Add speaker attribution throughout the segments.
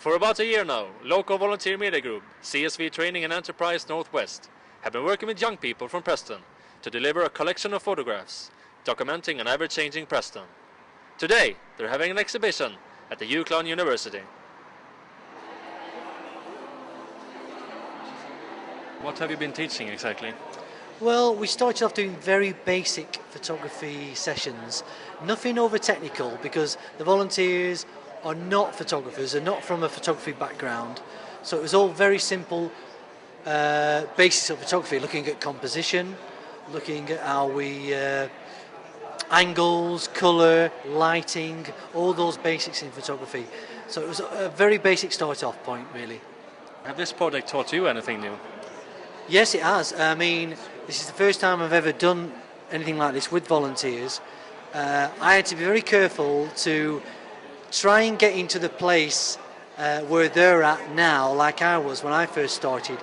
Speaker 1: For about a year now, local volunteer media group CSV Training Enterprise Northwest have been working with young people from Preston to deliver a collection of photographs documenting an ever-changing Preston. Today, they're having an exhibition at the UCLan University. What have you been teaching exactly?
Speaker 2: Well, we started off doing very basic photography sessions, nothing over technical because the volunteers are not photographers, are not from a photography background, so it was all very simple basics of photography, looking at composition, looking at how we angles, colour, lighting, all those basics in photography. So it was a very basic start-off point, really.
Speaker 1: Have this project taught you anything new?
Speaker 2: Yes, it has. I mean, this is the first time I've ever done anything like this with volunteers. I had to be very careful to try and get into the place where they're at now, like I was when I first started.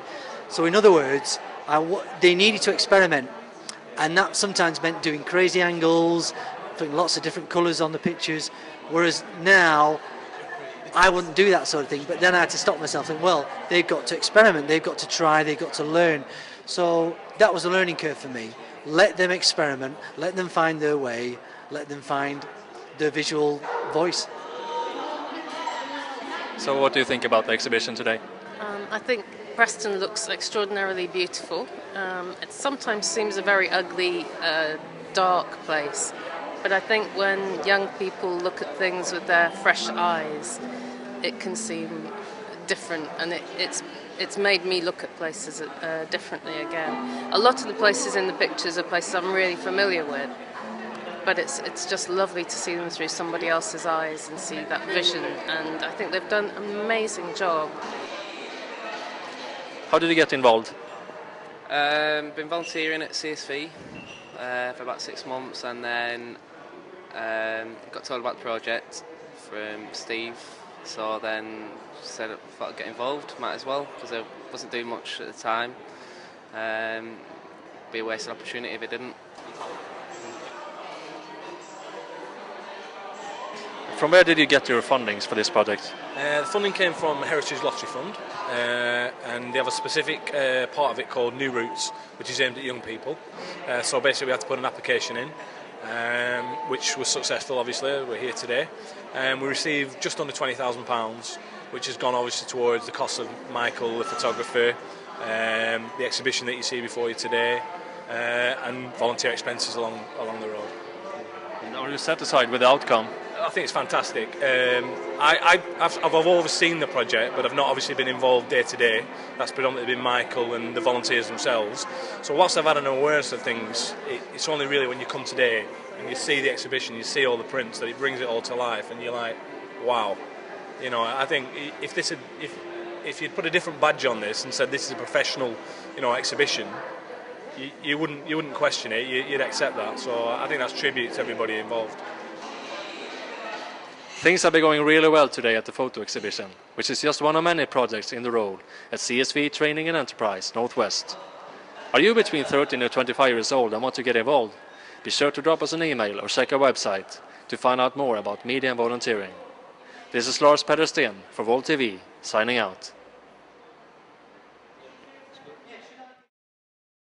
Speaker 2: So in other words, they needed to experiment, and that sometimes meant doing crazy angles, putting lots of different colours on the pictures, whereas now I wouldn't do that sort of thing. But then I had to stop myself and, well, they've got to experiment, they've got to try, they've got to learn. So that was a learning curve for me. Let them experiment, let them find their way, let them find their visual voice.
Speaker 1: So what do you think about the exhibition today?
Speaker 3: I think Preston looks extraordinarily beautiful. It sometimes seems a very ugly, dark place, but I think when young people look at things with their fresh eyes, it can seem different, and it's made me look at places differently again. A lot of the places in the pictures are places I'm really familiar with, but it's just lovely to see them through somebody else's eyes and see that vision, and I think they've done an amazing job.
Speaker 1: How did you get involved?
Speaker 4: Been volunteering at CSV for about 6 months, and then got told about the project from Steve, so then said I thought I'd get involved, might as well, because I wasn't doing much at the time. Be a wasted opportunity if it didn't.
Speaker 1: From where did you get your fundings for this project?
Speaker 5: The funding came from Heritage Lottery Fund, and they have a specific part of it called New Routes, which is aimed at young people. So basically we had to put an application in, which was successful, obviously. We're here today. We received just under £20,000, which has gone obviously towards the cost of Michael, the photographer, the exhibition that you see before you today, and volunteer expenses along the road.
Speaker 1: And are you satisfied with the outcome?
Speaker 5: I think it's fantastic. I've overseen the project, but I've not obviously been involved day to day. That's predominantly been Michael and the volunteers themselves. So whilst I've had an awareness of things, it's only really when you come today and you see the exhibition, you see all the prints, that it brings it all to life, and you're like, wow. You know, I think if you'd put a different badge on this and said this is a professional, exhibition, you wouldn't question it. You'd accept that. So I think that's tribute to everybody involved.
Speaker 1: Things have been going really well today at the photo exhibition, which is just one of many projects in the road at CSV Training and Enterprise Northwest. Are you between 13 and 25 years old and want to get involved? Be sure to drop us an email or check our website to find out more about media and volunteering. This is Lars-Petter for VolTV, signing out.